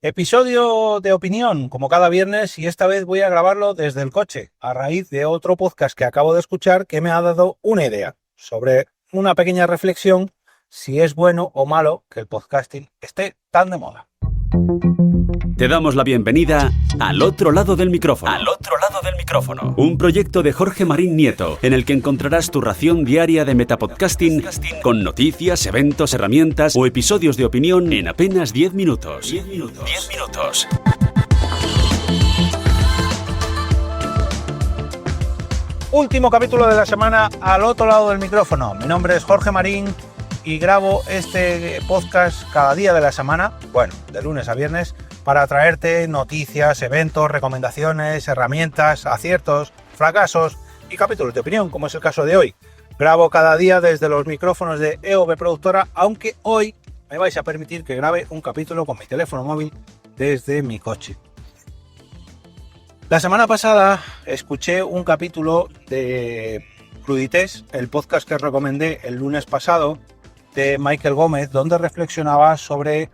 Episodio de opinión, como cada viernes, y esta vez voy a grabarlo desde el coche, a raíz de otro podcast que acabo de escuchar que me ha dado una idea sobre una pequeña reflexión si es bueno o malo que el podcasting esté tan de moda. Te damos la bienvenida al otro lado del micrófono. Al otro lado del micrófono. Un proyecto de Jorge Marín Nieto, en el que encontrarás tu ración diaria de metapodcasting con noticias, eventos, herramientas o episodios de opinión en apenas 10 minutos. 10 minutos. Último capítulo de la semana al otro lado del micrófono. Mi nombre es Jorge Marín y grabo este podcast cada día de la semana, bueno, de lunes a viernes, para traerte noticias, eventos, recomendaciones, herramientas, aciertos, fracasos y capítulos de opinión, como es el caso de hoy. Grabo cada día desde los micrófonos de EOB Productora, aunque hoy me vais a permitir que grabe un capítulo con mi teléfono móvil desde mi coche. La semana pasada escuché un capítulo de Crudités, el podcast que recomendé el lunes pasado, de Michael Gómez, donde reflexionaba sobre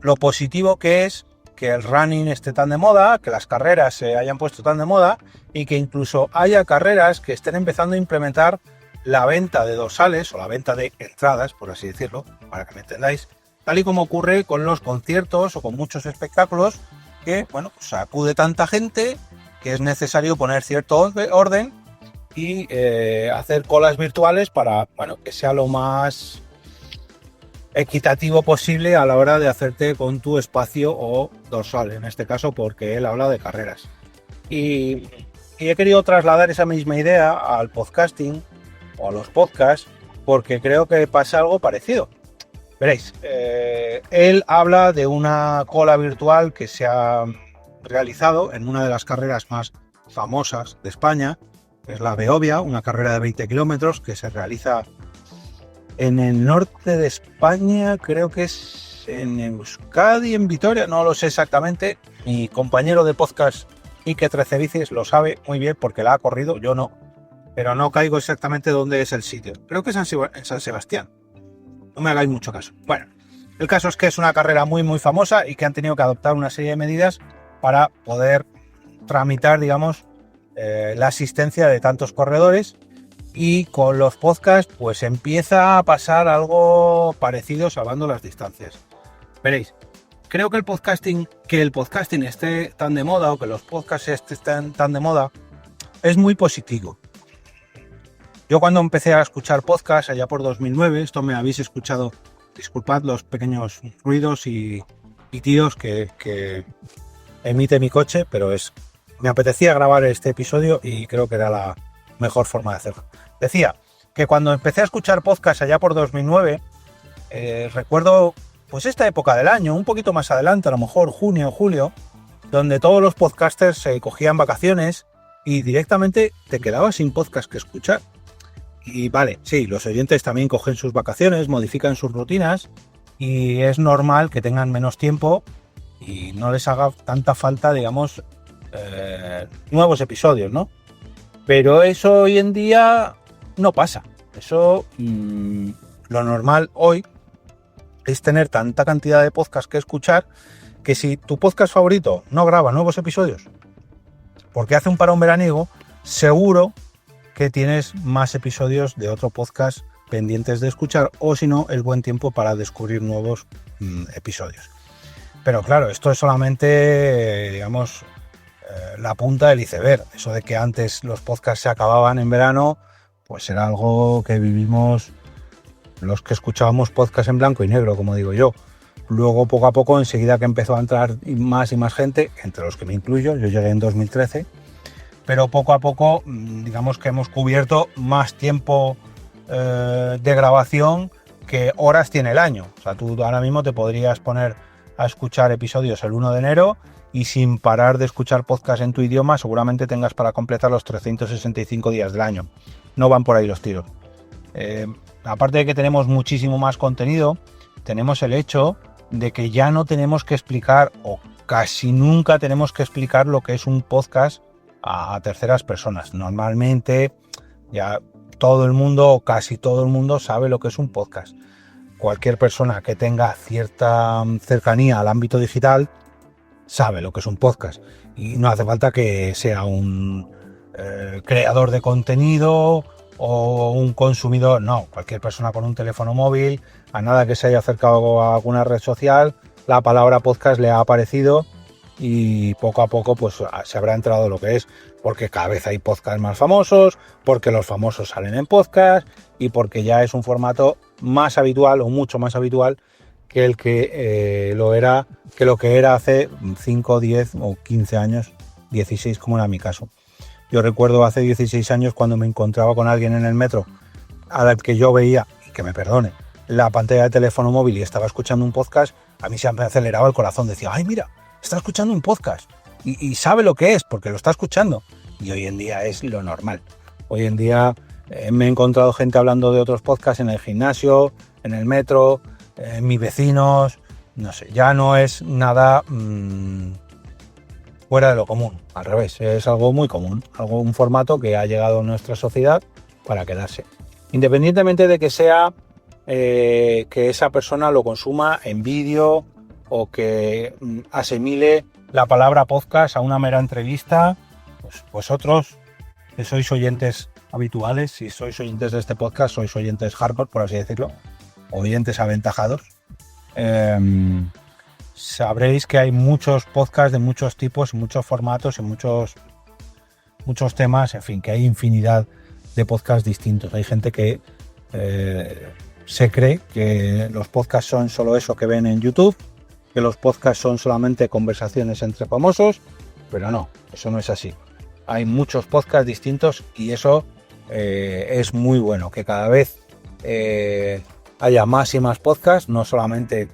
lo positivo que es que el running esté tan de moda, que las carreras se hayan puesto tan de moda y que incluso haya carreras que estén empezando a implementar la venta de dorsales o la venta de entradas, por así decirlo, para que me entendáis, tal y como ocurre con los conciertos o con muchos espectáculos que, pues acude tanta gente que es necesario poner cierto orden y hacer colas virtuales para, que sea lo más equitativo posible a la hora de hacerte con tu espacio o dorsal, en este caso porque él habla de carreras. Y he querido trasladar esa misma idea al podcasting o a los podcasts porque creo que pasa algo parecido. Veréis, él habla de una cola virtual que se ha realizado en una de las carreras más famosas de España, que es la Behobia, una carrera de 20 kilómetros que se realiza en el norte de España, creo que es en Euskadi, en Vitoria, no lo sé exactamente. Mi compañero de podcast, Ike Trecevicis, lo sabe muy bien porque la ha corrido, yo no, pero no caigo exactamente dónde es el sitio. Creo que es en San Sebastián. No me hagáis mucho caso. Bueno, el caso es que es una carrera muy muy famosa y que han tenido que adoptar una serie de medidas para poder tramitar, digamos, la asistencia de tantos corredores. Y con los podcasts pues empieza a pasar algo parecido, salvando las distancias. Veréis, creo que el podcasting esté tan de moda o que los podcasts estén tan de moda es muy positivo. Yo cuando empecé a escuchar podcasts allá por 2009, esto me habéis escuchado, disculpad los pequeños ruidos y pitidos que emite mi coche, pero me apetecía grabar este episodio y creo que era la mejor forma de hacerlo. Decía que cuando empecé a escuchar podcasts allá por 2009, recuerdo pues esta época del año, un poquito más adelante, a lo mejor junio o julio, donde todos los podcasters se cogían vacaciones y directamente te quedabas sin podcast que escuchar. Y vale, sí, los oyentes también cogen sus vacaciones, modifican sus rutinas y es normal que tengan menos tiempo y no les haga tanta falta, digamos, nuevos episodios, ¿no? Pero eso hoy en día no pasa. Eso, lo normal hoy es tener tanta cantidad de podcasts que escuchar que si tu podcast favorito no graba nuevos episodios porque hace un parón veraniego, seguro que tienes más episodios de otro podcast pendientes de escuchar, o si no, el buen tiempo para descubrir nuevos episodios. Pero claro, esto es solamente, digamos, la punta del iceberg. Eso de que antes los podcasts se acababan en verano, pues era algo que vivimos los que escuchábamos podcasts en blanco y negro, como digo yo. Luego, poco a poco, enseguida que empezó a entrar más y más gente, entre los que me incluyo, yo llegué en 2013, pero poco a poco, digamos que hemos cubierto más tiempo de grabación que horas tiene el año. O sea, tú ahora mismo te podrías poner a escuchar episodios el 1 de enero y sin parar de escuchar podcast en tu idioma seguramente tengas para completar los 365 días del año. No van por ahí los tiros. Aparte de que tenemos muchísimo más contenido, tenemos el hecho de que ya no tenemos que explicar, o casi nunca tenemos que explicar lo que es un podcast a terceras personas. Normalmente ya todo el mundo o casi todo el mundo sabe lo que es un podcast. cualquier persona que tenga cierta cercanía al ámbito digital sabe lo que es un podcast. Y no hace falta que sea un creador de contenido o un consumidor, no, cualquier persona con un teléfono móvil, a nada que se haya acercado a alguna red social, la palabra podcast le ha aparecido y poco a poco pues se habrá enterado de lo que es, porque cada vez hay podcasts más famosos, porque los famosos salen en podcast y porque ya es un formato más habitual o mucho más habitual que el que lo que era hace 5, 10 o 15 años, 16 como era mi caso. Yo recuerdo hace 16 años cuando me encontraba con alguien en el metro al que yo veía, y que me perdone, la pantalla de teléfono móvil y estaba escuchando un podcast, a mí se me aceleraba el corazón, decía, ay mira, está escuchando un podcast y sabe lo que es porque lo está escuchando. Y hoy en día es lo normal. Hoy en día me he encontrado gente hablando de otros podcasts en el gimnasio, en el metro, mis vecinos, no sé, ya no es nada fuera de lo común, al revés, es algo muy común, un formato que ha llegado a nuestra sociedad para quedarse. Independientemente de que sea que esa persona lo consuma en vídeo o que asimile la palabra podcast a una mera entrevista, pues vosotros que sois oyentes habituales, si sois oyentes de este podcast, sois oyentes hardcore, por así decirlo, oyentes aventajados, sabréis que hay muchos podcasts de muchos tipos, muchos formatos y muchos temas, en fin, que hay infinidad de podcasts distintos. Hay gente que se cree que los podcasts son solo eso que ven en YouTube, que los podcasts son solamente conversaciones entre famosos, pero no, eso no es así. Hay muchos podcasts distintos y eso es muy bueno, que cada vez haya más y más podcasts, no solamente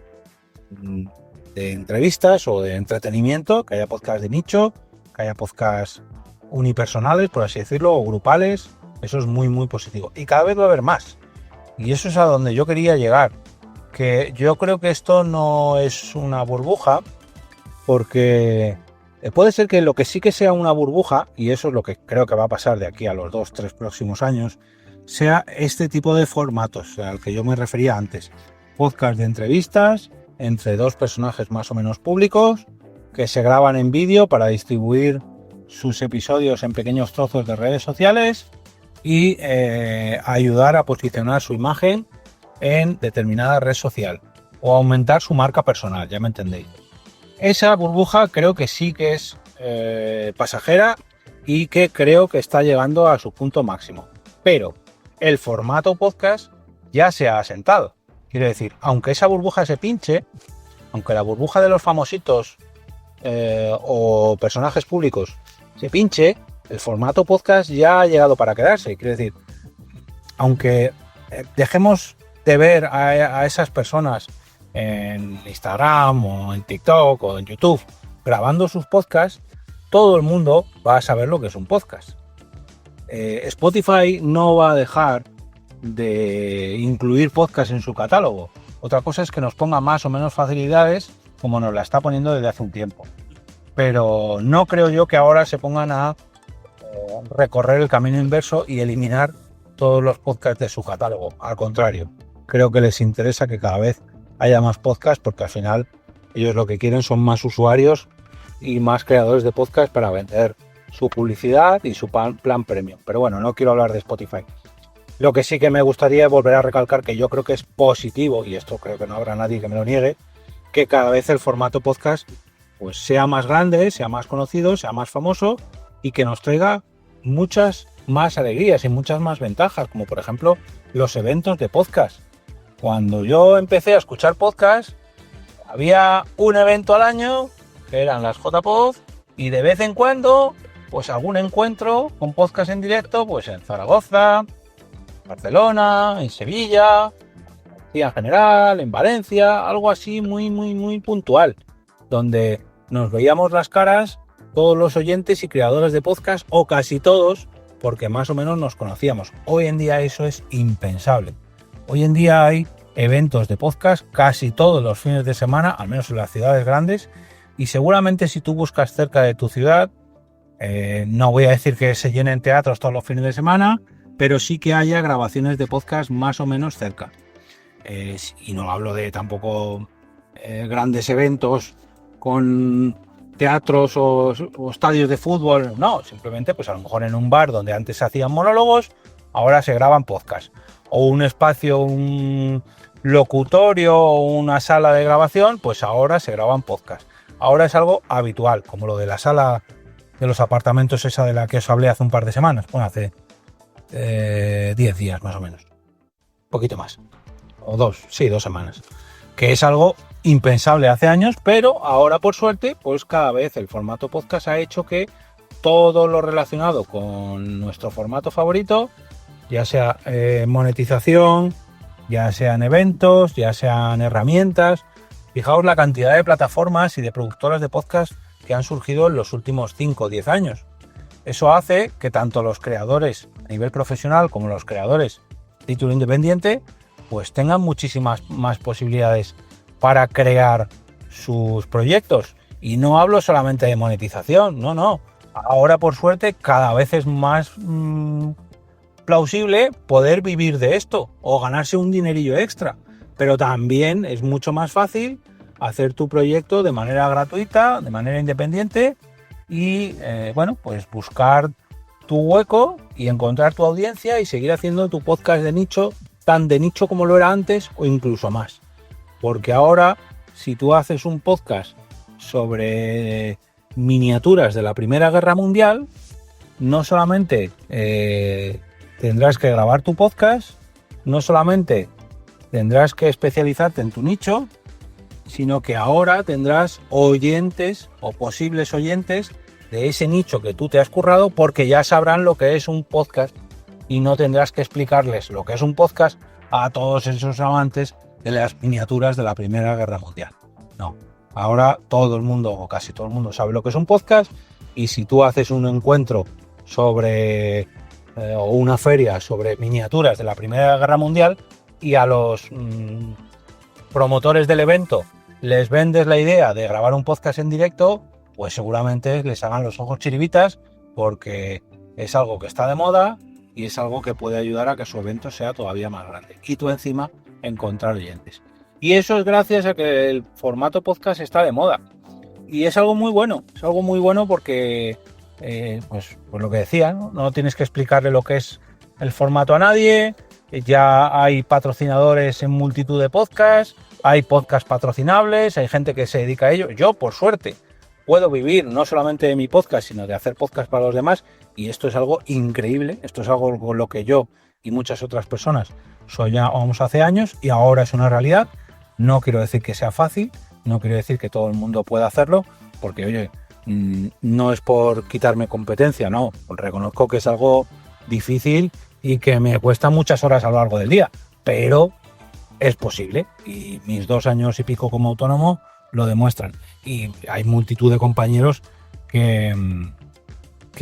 de entrevistas o de entretenimiento, que haya podcasts de nicho, que haya podcasts unipersonales, por así decirlo, o grupales. Eso es muy, muy positivo. Y cada vez va a haber más. Y eso es a donde yo quería llegar. Que yo creo que esto no es una burbuja, porque puede ser que lo que sí que sea una burbuja, y eso es lo que creo que va a pasar de aquí a los 2-3 próximos años, sea este tipo de formatos al que yo me refería antes. Podcast de entrevistas entre dos personajes más o menos públicos que se graban en vídeo para distribuir sus episodios en pequeños trozos de redes sociales y ayudar a posicionar su imagen en determinada red social o aumentar su marca personal, ya me entendéis. Esa burbuja creo que sí que es pasajera y que creo que está llegando a su punto máximo. Pero el formato podcast ya se ha asentado. Quiero decir, aunque esa burbuja se pinche, aunque la burbuja de los famositos o personajes públicos se pinche, el formato podcast ya ha llegado para quedarse. Quiero decir, aunque dejemos de ver a esas personas en Instagram o en TikTok o en YouTube grabando sus podcasts, todo el mundo va a saber lo que es un podcast. Spotify no va a dejar de incluir podcast en su catálogo. Otra cosa es que nos ponga más o menos facilidades como nos la está poniendo desde hace un tiempo. Pero no creo yo que ahora se pongan a recorrer el camino inverso y eliminar todos los podcasts de su catálogo. Al contrario, creo que les interesa que cada vez haya más podcasts porque al final ellos lo que quieren son más usuarios y más creadores de podcasts para vender su publicidad y su plan premium. Pero bueno, no quiero hablar de Spotify. Lo que sí que me gustaría es volver a recalcar que yo creo que es positivo, y esto creo que no habrá nadie que me lo niegue, que cada vez el formato podcast pues sea más grande, sea más conocido, sea más famoso y que nos traiga muchas más alegrías y muchas más ventajas, como por ejemplo los eventos de podcast. Cuando yo empecé a escuchar podcast, había un evento al año, que eran las JPod, y de vez en cuando, pues algún encuentro con podcast en directo, pues en Zaragoza, Barcelona, en Sevilla, en general, en Valencia, algo así muy, muy, muy puntual, donde nos veíamos las caras todos los oyentes y creadores de podcast, o casi todos, porque más o menos nos conocíamos. Hoy en día eso es impensable. Hoy en día hay eventos de podcast casi todos los fines de semana, al menos en las ciudades grandes, y seguramente si tú buscas cerca de tu ciudad, no voy a decir que se llenen teatros todos los fines de semana, pero sí que haya grabaciones de podcast más o menos cerca. y no hablo de tampoco grandes eventos con teatros o estadios de fútbol, no, simplemente pues a lo mejor en un bar donde antes se hacían monólogos, ahora se graban podcasts, o un espacio, un locutorio o una sala de grabación, pues ahora se graban podcasts. Ahora es algo habitual, como lo de la sala de los apartamentos, esa de la que os hablé hace un par de semanas, bueno, hace 10 días más o menos, un poquito más, o 2 semanas, que es algo impensable hace años, pero ahora por suerte, pues cada vez el formato podcast ha hecho que todo lo relacionado con nuestro formato favorito, ya sea monetización, ya sean eventos, ya sean herramientas. Fijaos la cantidad de plataformas y de productoras de podcast que han surgido en los últimos 5 o 10 años. Eso hace que tanto los creadores a nivel profesional como los creadores de título independiente pues tengan muchísimas más posibilidades para crear sus proyectos. Y no hablo solamente de monetización, no. Ahora por suerte cada vez es más plausible poder vivir de esto o ganarse un dinerillo extra. Pero también es mucho más fácil hacer tu proyecto de manera gratuita, de manera independiente y pues buscar tu hueco y encontrar tu audiencia y seguir haciendo tu podcast de nicho, tan de nicho como lo era antes o incluso más. Porque ahora, si tú haces un podcast sobre miniaturas de la Primera Guerra Mundial, no solamente tendrás que grabar tu podcast, no solamente tendrás que especializarte en tu nicho, sino que ahora tendrás oyentes o posibles oyentes de ese nicho que tú te has currado, porque ya sabrán lo que es un podcast y no tendrás que explicarles lo que es un podcast a todos esos amantes de las miniaturas de la Primera Guerra Mundial. No, ahora todo el mundo o casi todo el mundo sabe lo que es un podcast, y si tú haces un encuentro sobre o una feria sobre miniaturas de la Primera Guerra Mundial y a los promotores del evento les vendes la idea de grabar un podcast en directo, pues seguramente les hagan los ojos chiribitas, porque es algo que está de moda y es algo que puede ayudar a que su evento sea todavía más grande. Y tú encima encontrar oyentes. Y eso es gracias a que el formato podcast está de moda. Y es algo muy bueno. Es algo muy bueno porque, pues lo que decía, ¿no? Tienes que explicarle lo que es el formato a nadie. Ya hay patrocinadores en multitud de podcasts. Hay podcasts patrocinables. Hay gente que se dedica a ello. Yo, por suerte, puedo vivir no solamente de mi podcast, sino de hacer podcast para los demás. Y esto es algo increíble. Esto es algo con lo que yo y muchas otras personas soñábamos hace años y ahora es una realidad. No quiero decir que sea fácil, no quiero decir que todo el mundo pueda hacerlo, porque oye, no es por quitarme competencia, no, reconozco que es algo difícil y que me cuesta muchas horas a lo largo del día, pero es posible y mis 2 años y pico como autónomo lo demuestran, y hay multitud de compañeros que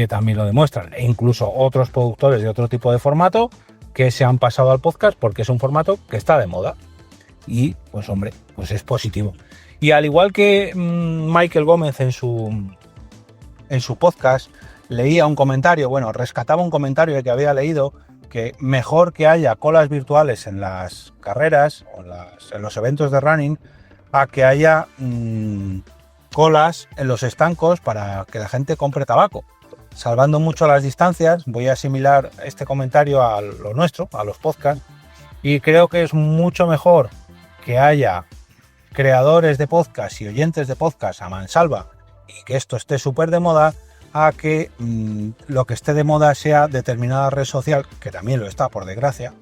también lo demuestran, e incluso otros productores de otro tipo de formato que se han pasado al podcast porque es un formato que está de moda. Y pues hombre, pues es positivo. Y al igual que Michael Gómez en su podcast leía un comentario, rescataba un comentario que había leído, que mejor que haya colas virtuales en las carreras o en los eventos de running a que haya colas en los estancos para que la gente compre tabaco. Salvando mucho las distancias, voy a asimilar este comentario a lo nuestro, a los podcasts, y creo que es mucho mejor que haya creadores de podcast y oyentes de podcast a mansalva y que esto esté súper de moda, a que lo que esté de moda sea determinada red social, que también lo está por desgracia,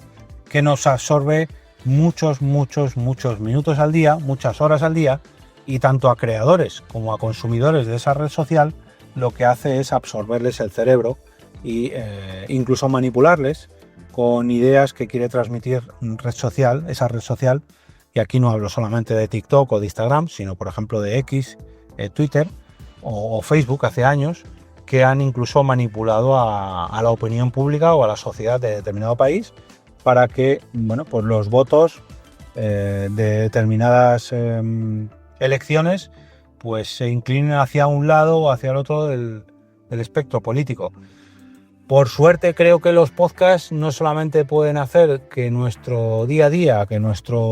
que nos absorbe muchos minutos al día, muchas horas al día, y tanto a creadores como a consumidores de esa red social lo que hace es absorberles el cerebro e incluso manipularles con ideas que quiere transmitir esa red social. Y aquí no hablo solamente de TikTok o de Instagram, sino por ejemplo de X, Twitter o Facebook hace años, que han incluso manipulado a la opinión pública o a la sociedad de determinado país para que pues los votos de determinadas elecciones pues se inclinen hacia un lado o hacia el otro del espectro político. Por suerte creo que los podcasts no solamente pueden hacer que nuestro día a día, que nuestra,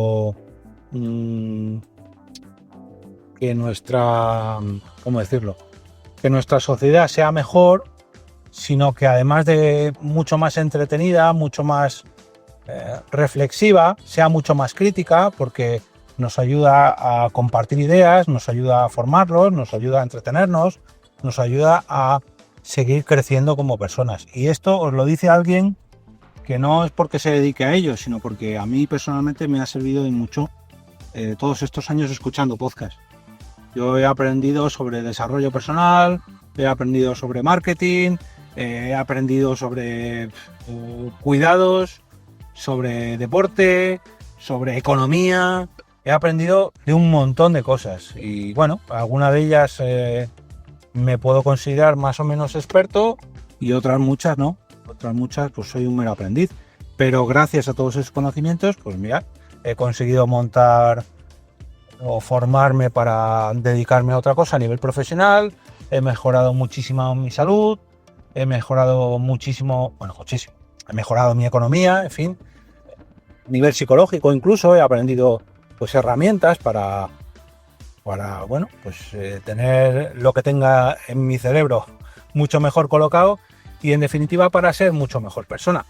¿cómo decirlo? Que nuestra sociedad sea mejor, sino que además de mucho más entretenida, mucho más reflexiva, sea mucho más crítica, porque nos ayuda a compartir ideas, nos ayuda a formarlos, nos ayuda a entretenernos, nos ayuda a seguir creciendo como personas. Y esto os lo dice alguien que no es porque se dedique a ello, sino porque a mí personalmente me ha servido de mucho todos estos años escuchando podcasts. Yo he aprendido sobre desarrollo personal, he aprendido sobre marketing, he aprendido sobre cuidados, sobre deporte, sobre economía. He aprendido de un montón de cosas y bueno, alguna de ellas me puedo considerar más o menos experto y otras muchas no. Otras muchas pues soy un mero aprendiz. Pero gracias a todos esos conocimientos, pues mira, he conseguido montar o formarme para dedicarme a otra cosa a nivel profesional. He mejorado muchísimo mi salud, he mejorado muchísimo, he mejorado mi economía, en fin, a nivel psicológico incluso he aprendido pues herramientas para bueno, pues tener lo que tenga en mi cerebro mucho mejor colocado y en definitiva para ser mucho mejor persona.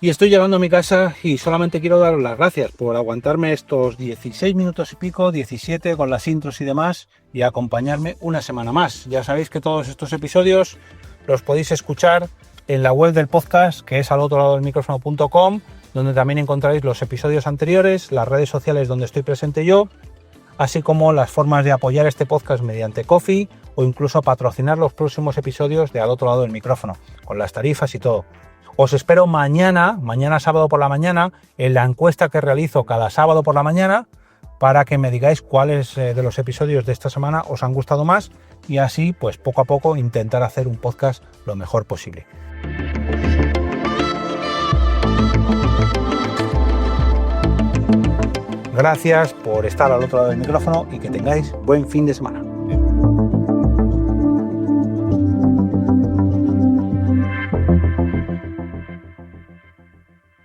Y estoy llegando a mi casa y solamente quiero daros las gracias por aguantarme estos 16 minutos y pico, 17 con las intros y demás y acompañarme una semana más. Ya sabéis que todos estos episodios los podéis escuchar en la web del podcast, que es alotroladodelmicrofono.com, donde también encontraréis los episodios anteriores, las redes sociales donde estoy presente yo, así como las formas de apoyar este podcast mediante Ko-fi o incluso patrocinar los próximos episodios de Al Otro Lado del Micrófono, con las tarifas y todo. Os espero mañana sábado por la mañana, en la encuesta que realizo cada sábado por la mañana, para que me digáis cuáles de los episodios de esta semana os han gustado más y así, pues poco a poco, intentar hacer un podcast lo mejor posible. Gracias por estar al otro lado del micrófono y que tengáis buen fin de semana.